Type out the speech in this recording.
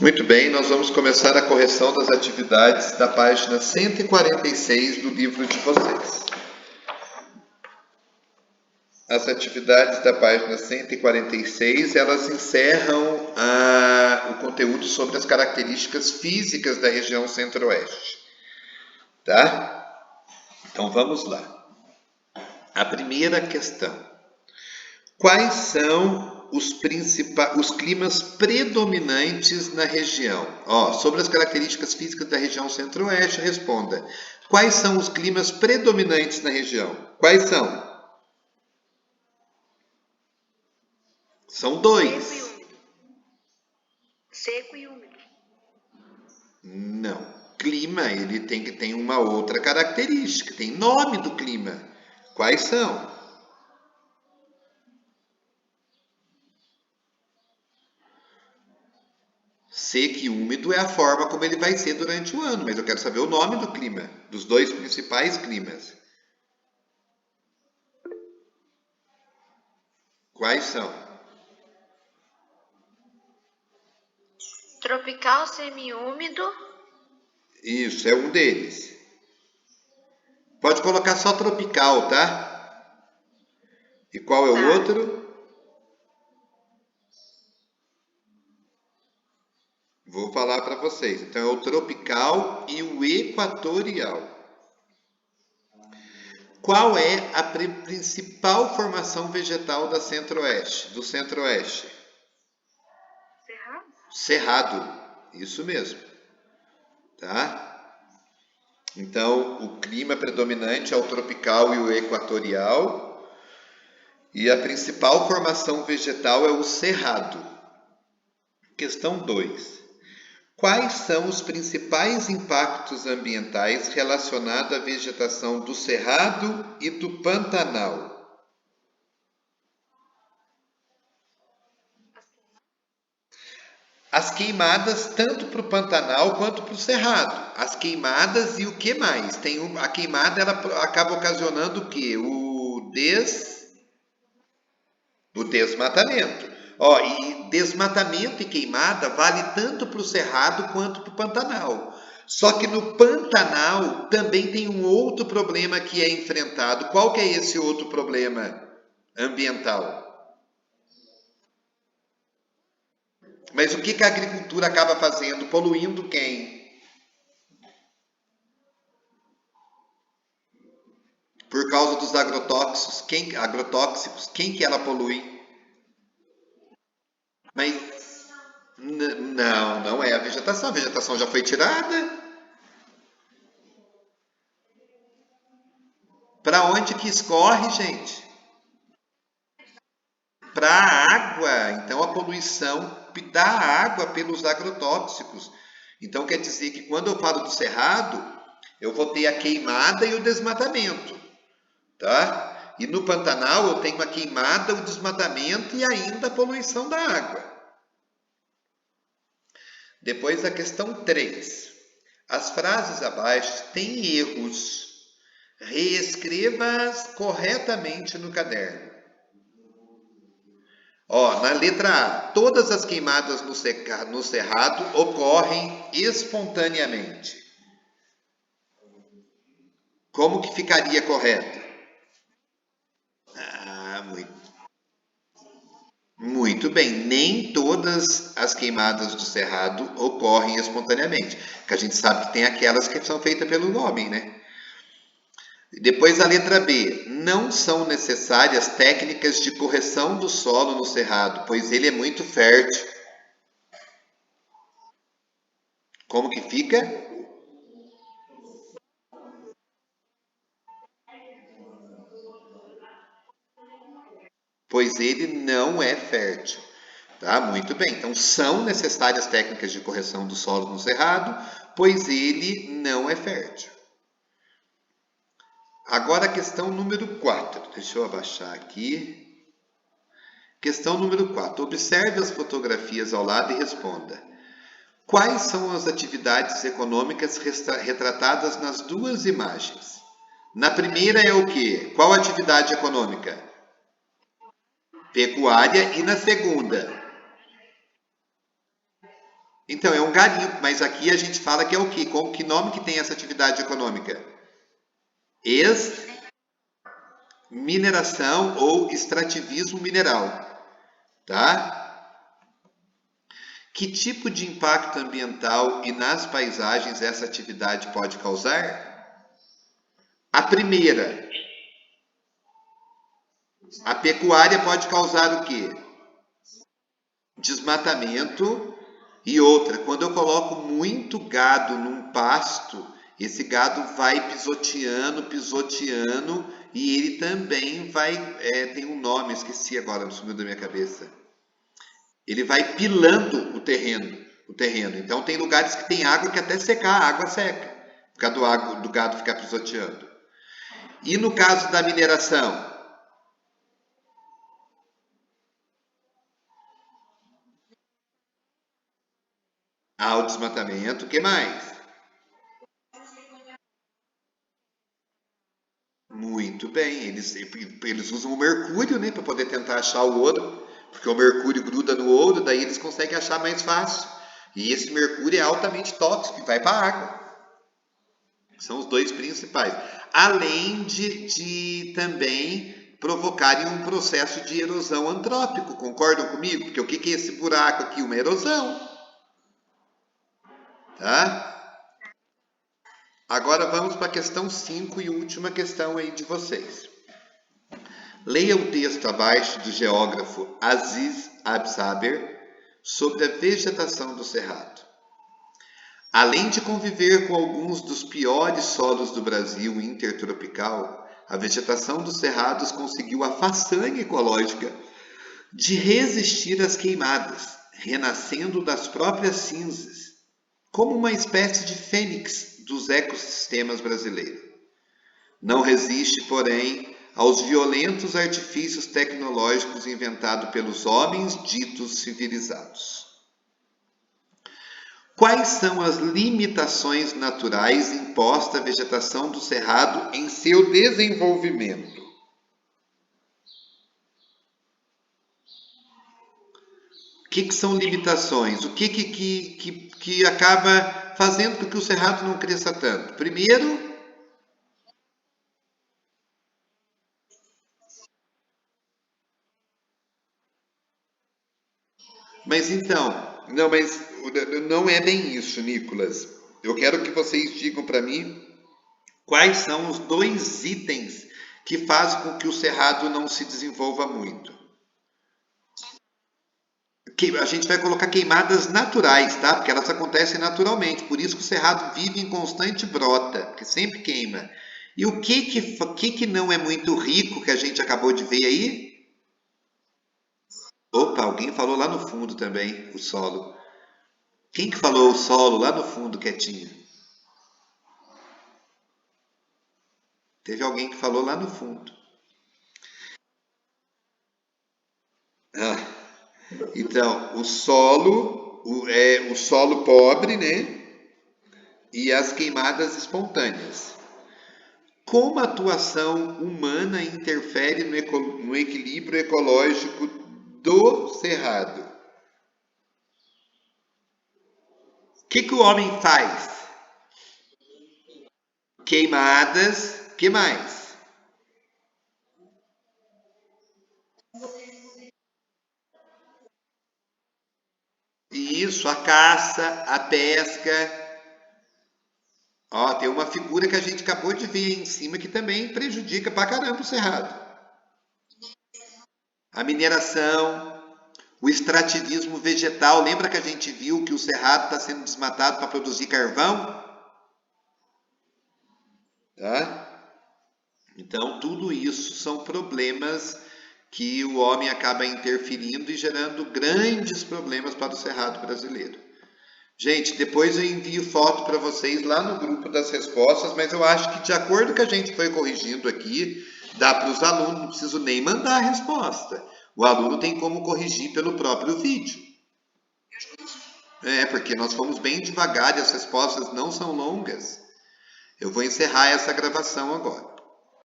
Muito bem, nós vamos começar a correção das atividades da página 146 do livro de vocês. As atividades da página 146, elas encerram o conteúdo sobre as características físicas da região centro-oeste. Tá? Então vamos lá. A primeira questão. Quais são os climas predominantes na região? Sobre as características físicas da região centro-oeste, responda. Quais são os climas predominantes na região? Quais são? São dois. Seco e úmido. Não. Clima, ele tem uma outra característica. Tem nome do clima. Quais são? Seco e úmido é a forma como ele vai ser durante o ano, mas eu quero saber o nome do clima, dos dois principais climas. Quais são? Tropical semiúmido. Isso, é um deles. Pode colocar só tropical, tá? E qual é o outro? Vou falar para vocês. Então é o tropical e o equatorial. Qual é a principal formação vegetal do centro-oeste? Cerrado, isso mesmo. Tá? Então, o clima predominante é o tropical e o equatorial. E a principal formação vegetal é o cerrado. Questão 2. Quais são os principais impactos ambientais relacionados à vegetação do Cerrado e do Pantanal? As queimadas, tanto para o Pantanal quanto para o Cerrado. As queimadas e o que mais? A queimada ela acaba ocasionando o quê? O desmatamento. E desmatamento e queimada vale tanto para o Cerrado quanto para o Pantanal. Só que no Pantanal também tem um outro problema que é enfrentado. Qual que é esse outro problema ambiental? Mas o que a agricultura acaba fazendo? Poluindo quem? Por causa dos agrotóxicos. Quem que ela polui? Mas não é a vegetação. A vegetação já foi tirada. Para onde que escorre, gente? Para a água. Então a poluição da água pelos agrotóxicos. Então quer dizer que quando eu falo do cerrado, eu vou ter a queimada e o desmatamento, tá? E no Pantanal eu tenho a queimada, o desmatamento e ainda a poluição da água. Depois a questão 3. As frases abaixo têm erros. Reescreva-as corretamente no caderno. Na letra A, todas as queimadas no cerrado ocorrem espontaneamente. Como que ficaria correto? Muito bem. Nem todas as queimadas do cerrado ocorrem espontaneamente. Porque a gente sabe que tem aquelas que são feitas pelo homem, né? Depois a letra B. Não são necessárias técnicas de correção do solo no cerrado, pois ele é muito fértil. Como que fica? Pois ele não é fértil. Tá? Muito bem. Então, são necessárias técnicas de correção do solo no cerrado, pois ele não é fértil. Agora a questão número 4. Deixa eu abaixar aqui. Questão número 4. Observe as fotografias ao lado e responda. Quais são as atividades econômicas retratadas nas duas imagens? Na primeira é o quê? Qual atividade econômica? Pecuária. E na segunda? Então, é um garimpo, mas aqui a gente fala que é o quê? Que nome que tem essa atividade econômica? Mineração ou extrativismo mineral, tá? Que tipo de impacto ambiental e nas paisagens essa atividade pode causar? A primeira, a pecuária pode causar o quê? Desmatamento. E outra, quando eu coloco muito gado num pasto, esse gado vai pisoteando, pisoteando, e ele também vai, tem um nome, esqueci agora, sumiu da minha cabeça. Ele vai pilando o terreno. Então tem lugares que tem água que até secar, a água seca, por causa do gado ficar pisoteando. E no caso da mineração? Há o desmatamento, o que mais? Muito bem, eles usam o mercúrio, né, para poder tentar achar o ouro, porque o mercúrio gruda no ouro, daí eles conseguem achar mais fácil. E esse mercúrio é altamente tóxico e vai para a água. São os dois principais. Além de também provocarem um processo de erosão antrópico, concordam comigo? Porque o que é esse buraco aqui? Uma erosão. Tá? Agora vamos para a questão 5 e última questão aí de vocês. Leia o texto abaixo do geógrafo Aziz Absaber sobre a vegetação do Cerrado. Além de conviver com alguns dos piores solos do Brasil intertropical, a vegetação dos cerrados conseguiu a façanha ecológica de resistir às queimadas, renascendo das próprias cinzas, como uma espécie de fênix dos ecossistemas brasileiros. Não resiste, porém, aos violentos artifícios tecnológicos inventados pelos homens ditos civilizados. Quais são as limitações naturais impostas à vegetação do Cerrado em seu desenvolvimento? O que são limitações? O que acaba fazendo com que o Cerrado não cresça tanto? Primeiro, mas então, não é bem isso, Nicolas. Eu quero que vocês digam para mim quais são os dois itens que fazem com que o Cerrado não se desenvolva muito. A gente vai colocar queimadas naturais, tá? Porque elas acontecem naturalmente. Por isso que o Cerrado vive em constante brota, porque sempre queima. E o que não é muito rico que a gente acabou de ver aí? Opa, alguém falou lá no fundo também, o solo. Quem que falou o solo lá no fundo, quietinho? Teve alguém que falou lá no fundo. Ah, então, o solo pobre, né? E as queimadas espontâneas. Como a atuação humana interfere no equilíbrio ecológico do cerrado? O que o homem faz? Queimadas, que mais? Isso, a caça, a pesca. Ó, tem uma figura que a gente acabou de ver aí em cima que também prejudica pra caramba o cerrado. A mineração, o extrativismo vegetal. Lembra que a gente viu que o cerrado está sendo desmatado para produzir carvão? Tá? Então, tudo isso são problemas que o homem acaba interferindo e gerando grandes problemas para o cerrado brasileiro. Gente, depois eu envio foto para vocês lá no grupo das respostas, mas eu acho que de acordo com que a gente foi corrigindo aqui, dá para os alunos, não preciso nem mandar a resposta. O aluno tem como corrigir pelo próprio vídeo. Porque nós fomos bem devagar e as respostas não são longas. Eu vou encerrar essa gravação agora.